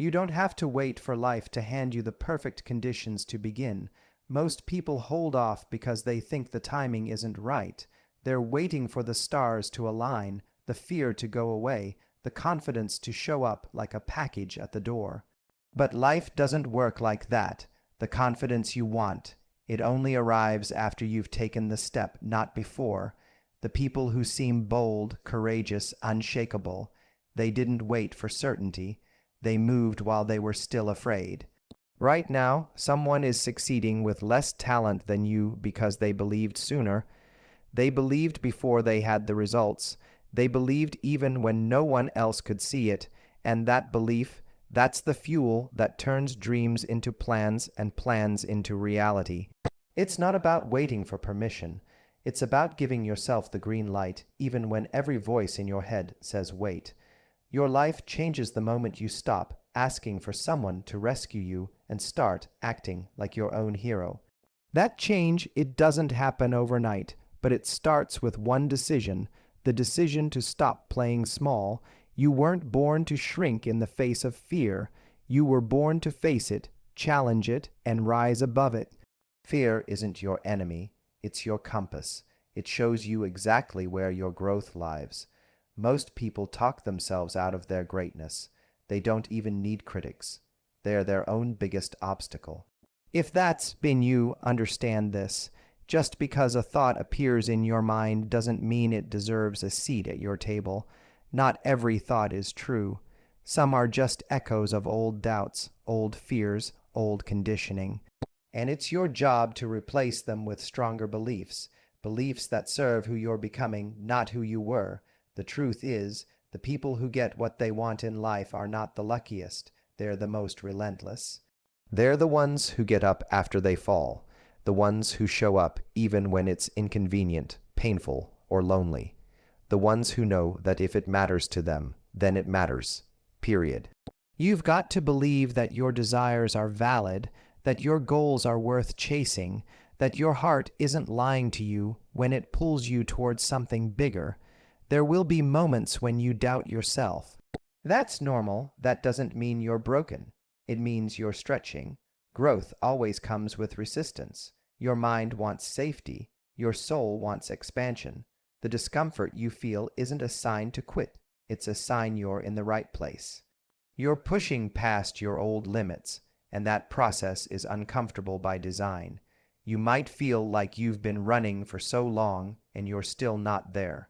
You don't have to wait for life to hand you the perfect conditions to begin. Most people hold off because they think the timing isn't right. They're waiting for the stars to align, the fear to go away, the confidence to show up like a package at the door. But life doesn't work like that. The confidence you want, it only arrives after you've taken the step, not before. The people who seem bold, courageous, unshakable, they didn't wait for certainty. They moved while they were still afraid. Right now, someone is succeeding with less talent than you because they believed sooner. They believed before they had the results. They believed even when no one else could see it. And that belief, that's the fuel that turns dreams into plans and plans into reality. It's not about waiting for permission. It's about giving yourself the green light, even when every voice in your head says wait. Your life changes the moment you stop asking for someone to rescue you and start acting like your own hero. That change, it doesn't happen overnight, but it starts with one decision, the decision to stop playing small. You weren't born to shrink in the face of fear. You were born to face it, challenge it, and rise above it. Fear isn't your enemy, it's your compass. It shows you exactly where your growth lies. Most people talk themselves out of their greatness. They don't even need critics. They're their own biggest obstacle. If that's been you, understand this. Just because a thought appears in your mind doesn't mean it deserves a seat at your table. Not every thought is true. Some are just echoes of old doubts, old fears, old conditioning. And it's your job to replace them with stronger beliefs, beliefs that serve who you're becoming, not who you were. The truth is, the people who get what they want in life are not the luckiest, they're the most relentless. They're the ones who get up after they fall, the ones who show up even when it's inconvenient, painful, or lonely. The ones who know that if it matters to them, then it matters. Period. You've got to believe that your desires are valid, that your goals are worth chasing, that your heart isn't lying to you when it pulls you towards something bigger. There will be moments when you doubt yourself. That's normal. That doesn't mean you're broken. It means you're stretching. Growth always comes with resistance. Your mind wants safety. Your soul wants expansion. The discomfort you feel isn't a sign to quit. It's a sign you're in the right place. You're pushing past your old limits, and that process is uncomfortable by design. You might feel like you've been running for so long and you're still not there.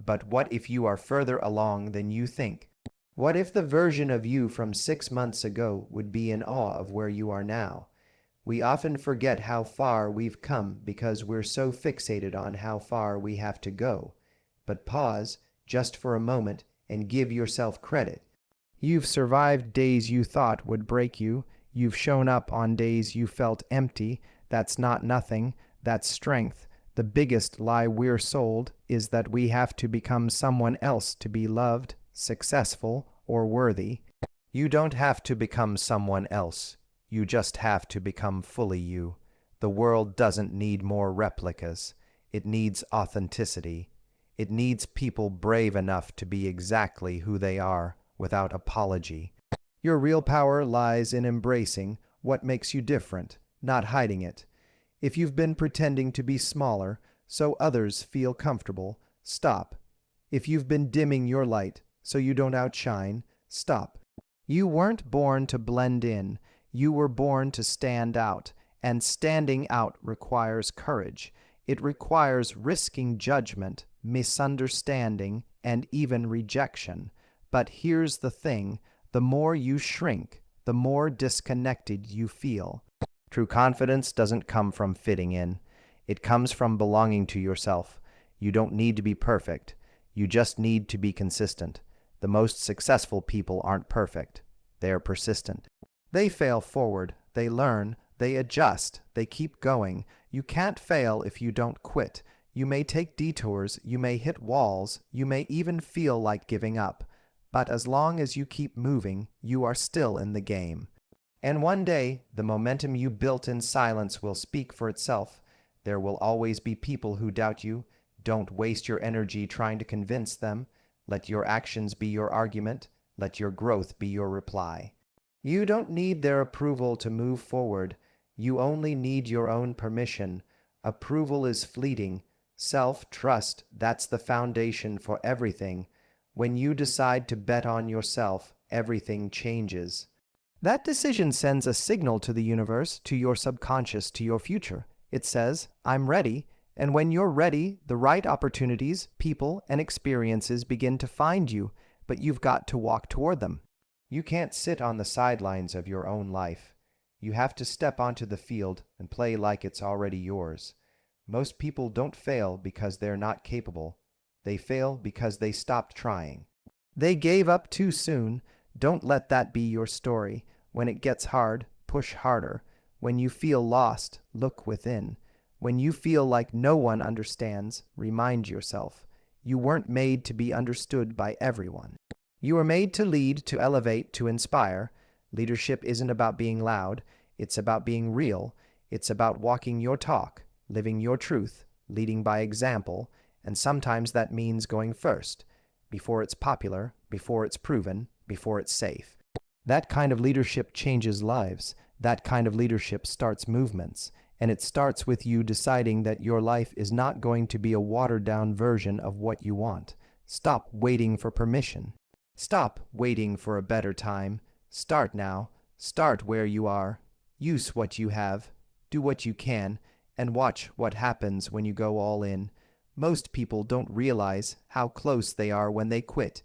But what if you are further along than you think? What if the version of you from 6 months ago would be in awe of where you are now? We often forget how far we've come because we're so fixated on how far we have to go. But pause, just for a moment, and give yourself credit. You've survived days you thought would break you. You've shown up on days you felt empty. That's not nothing. That's strength. The biggest lie we're sold is that we have to become someone else to be loved, successful, or worthy. You don't have to become someone else. You just have to become fully you. The world doesn't need more replicas. It needs authenticity. It needs people brave enough to be exactly who they are without apology. Your real power lies in embracing what makes you different, not hiding it. If you've been pretending to be smaller so others feel comfortable, stop. If you've been dimming your light so you don't outshine, stop. You weren't born to blend in. You were born to stand out, and standing out requires courage. It requires risking judgment, misunderstanding, and even rejection. But here's the thing, the more you shrink, the more disconnected you feel. True confidence doesn't come from fitting in. It comes from belonging to yourself. You don't need to be perfect. You just need to be consistent. The most successful people aren't perfect. They are persistent. They fail forward. They learn. They adjust. They keep going. You can't fail if you don't quit. You may take detours. You may hit walls. You may even feel like giving up. But as long as you keep moving, you are still in the game. And one day, the momentum you built in silence will speak for itself. There will always be people who doubt you. Don't waste your energy trying to convince them. Let your actions be your argument. Let your growth be your reply. You don't need their approval to move forward. You only need your own permission. Approval is fleeting. Self-trust, that's the foundation for everything. When you decide to bet on yourself, everything changes. That decision sends a signal to the universe, to your subconscious, to your future. It says, I'm ready. And when you're ready, the right opportunities, people, and experiences begin to find you, but you've got to walk toward them. You can't sit on the sidelines of your own life. You have to step onto the field and play like it's already yours. Most people don't fail because they're not capable. They fail because they stopped trying. They gave up too soon. Don't let that be your story. When it gets hard, push harder. When you feel lost, look within. When you feel like no one understands, remind yourself. You weren't made to be understood by everyone. You were made to lead, to elevate, to inspire. Leadership isn't about being loud. It's about being real. It's about walking your talk, living your truth, leading by example, and sometimes that means going first, before it's popular, before it's proven, before it's safe. That kind of leadership changes lives. That kind of leadership starts movements. And it starts with you deciding that your life is not going to be a watered-down version of what you want. Stop waiting for permission. Stop waiting for a better time. Start now. Start where you are. Use what you have. Do what you can. And watch what happens when you go all in. Most people don't realize how close they are when they quit.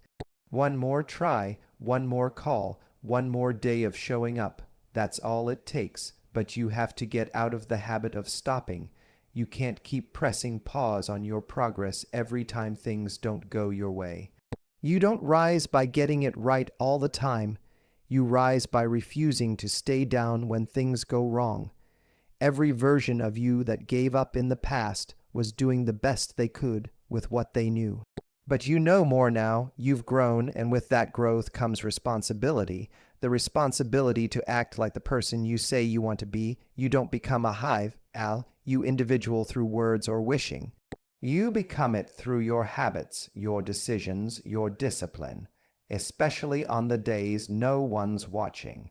One more try, one more call, one more day of showing up. That's all it takes. But you have to get out of the habit of stopping. You can't keep pressing pause on your progress every time things don't go your way. You don't rise by getting it right all the time. You rise by refusing to stay down when things go wrong. Every version of you that gave up in the past was doing the best they could with what they knew. But you know more now. You've grown, and with that growth comes responsibility. The responsibility to act like the person you say you want to be. You don't become a hive, you individual through words or wishing. You become it through your habits, your decisions, your discipline, especially on the days no one's watching.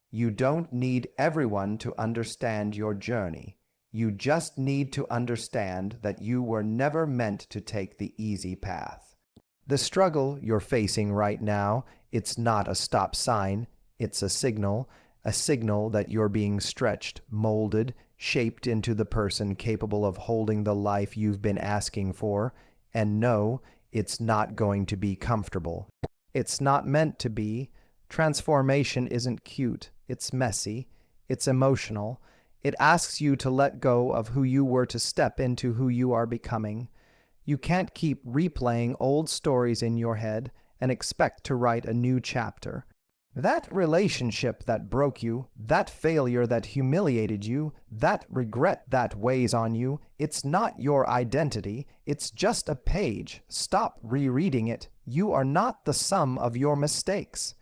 You don't need everyone to understand your journey. You just need to understand that you were never meant to take the easy path. The struggle you're facing right now, it's not a stop sign. It's a signal that you're being stretched, molded, shaped into the person capable of holding the life you've been asking for. And no, it's not going to be comfortable. It's not meant to be. Transformation isn't cute. It's messy. It's emotional. It asks you to let go of who you were to step into who you are becoming. You can't keep replaying old stories in your head and expect to write a new chapter. That relationship that broke you, that failure that humiliated you, that regret that weighs on you, it's not your identity. It's just a page. Stop rereading it. You are not the sum of your mistakes.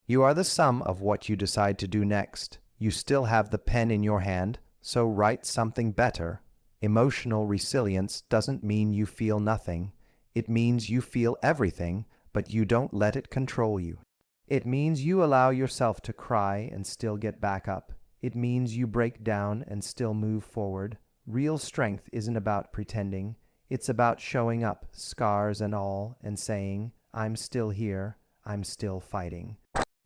You are the sum of what you decide to do next. You still have the pen in your hand, so write something better. Emotional resilience doesn't mean you feel nothing. It means you feel everything, but you don't let it control you. It means you allow yourself to cry and still get back up. It means you break down and still move forward. Real strength isn't about pretending. It's about showing up, scars and all, and saying, I'm still here, I'm still fighting.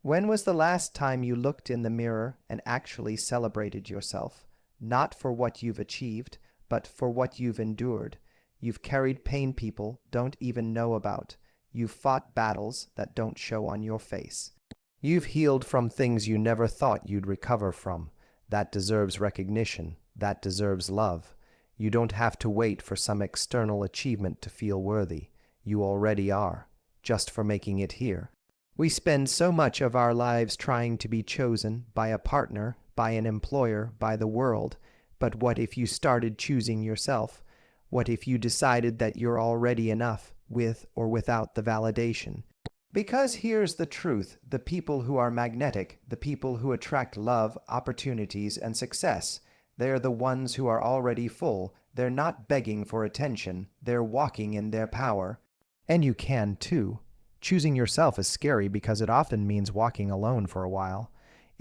When was the last time you looked in the mirror and actually celebrated yourself? Not for what you've achieved, but for what you've endured. You've carried pain people don't even know about. You've fought battles that don't show on your face. You've healed from things you never thought you'd recover from. That deserves recognition. That deserves love. You don't have to wait for some external achievement to feel worthy. You already are, just for making it here. We spend so much of our lives trying to be chosen by a partner, by an employer, by the world. But what if you started choosing yourself? What if you decided that you're already enough, with or without the validation? Because here's the truth, the people who are magnetic, the people who attract love, opportunities, and success, they're the ones who are already full. They're not begging for attention. They're walking in their power. And you can too. Choosing yourself is scary because it often means walking alone for a while.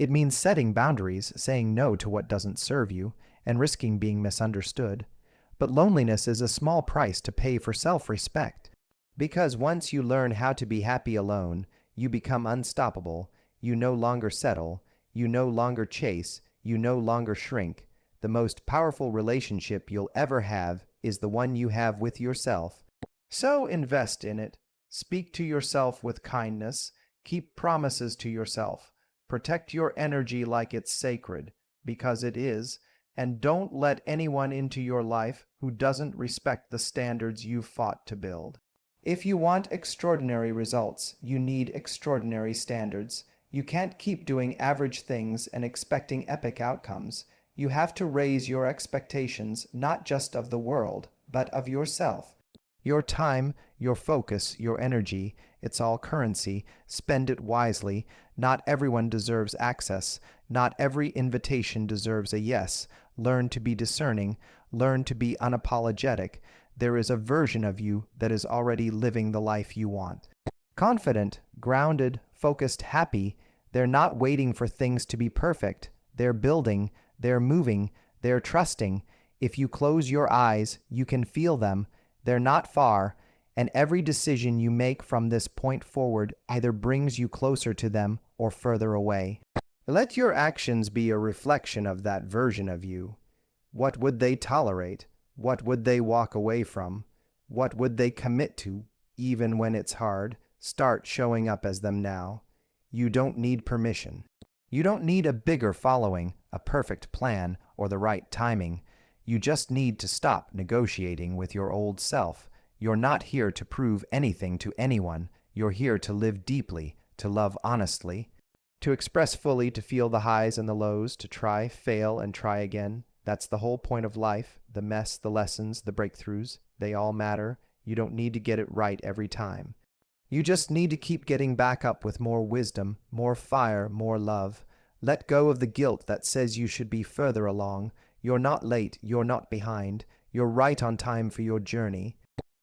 It means setting boundaries, saying no to what doesn't serve you, and risking being misunderstood. But loneliness is a small price to pay for self-respect. Because once you learn how to be happy alone, you become unstoppable, you no longer settle, you no longer chase, you no longer shrink. The most powerful relationship you'll ever have is the one you have with yourself. So invest in it. Speak to yourself with kindness. Keep promises to yourself. Protect your energy like it's sacred, because it is, and don't let anyone into your life who doesn't respect the standards you've fought to build. If you want extraordinary results, you need extraordinary standards. You can't keep doing average things and expecting epic outcomes. You have to raise your expectations not just of the world, but of yourself. Your time, your focus, your energy, it's all currency. Spend it wisely. Not everyone deserves access. Not every invitation deserves a yes. Learn to be discerning. Learn to be unapologetic. There is a version of you that is already living the life you want. Confident, grounded, focused, happy. They're not waiting for things to be perfect. They're building. They're moving. They're trusting. If you close your eyes, you can feel them. They're not far, and every decision you make from this point forward either brings you closer to them or further away. Let your actions be a reflection of that version of you. What would they tolerate? What would they walk away from? What would they commit to, even when it's hard? Start showing up as them now. You don't need permission. You don't need a bigger following, a perfect plan, or the right timing. You just need to stop negotiating with your old self. You're not here to prove anything to anyone. You're here to live deeply, to love honestly, to express fully, to feel the highs and the lows, to try, fail, and try again. That's the whole point of life. The mess, the lessons, the breakthroughs, they all matter. You don't need to get it right every time. You just need to keep getting back up with more wisdom, more fire, more love. Let go of the guilt that says you should be further along. You're not late, you're not behind, you're right on time for your journey.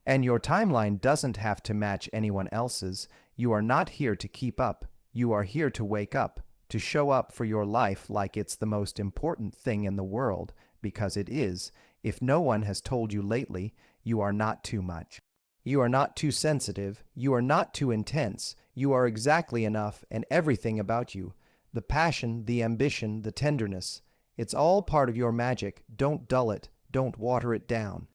And your timeline doesn't have to match anyone else's. You are not here to keep up. You are here to wake up, to show up for your life like it's the most important thing in the world, because it is. If no one has told you lately, you are not too much. You are not too sensitive. You are not too intense. You are exactly enough, and everything about you. The passion, the ambition, the tenderness. It's all part of your magic. Don't dull it. Don't water it down.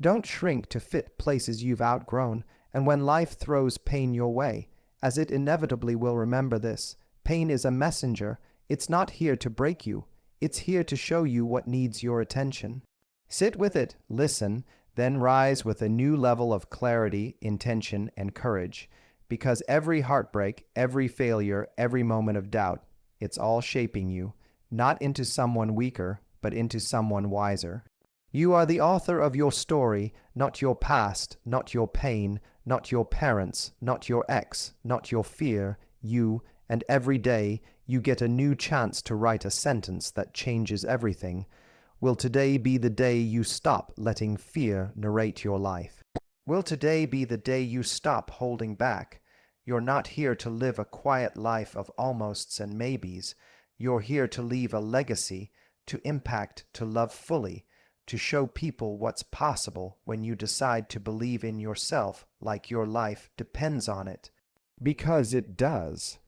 Don't shrink to fit places you've outgrown, and when life throws pain your way, as it inevitably will, remember this. Pain is a messenger. It's not here to break you. It's here to show you what needs your attention. Sit with it, listen, then rise with a new level of clarity, intention, and courage. Because every heartbreak, every failure, every moment of doubt, it's all shaping you, not into someone weaker, but into someone wiser. You are the author of your story, not your past, not your pain, not your parents, not your ex, not your fear. You, and every day, you get a new chance to write a sentence that changes everything. Will today be the day you stop letting fear narrate your life? Will today be the day you stop holding back? You're not here to live a quiet life of almosts and maybes. You're here to leave a legacy, to impact, to love fully, to show people what's possible when you decide to believe in yourself like your life depends on it. Because it does.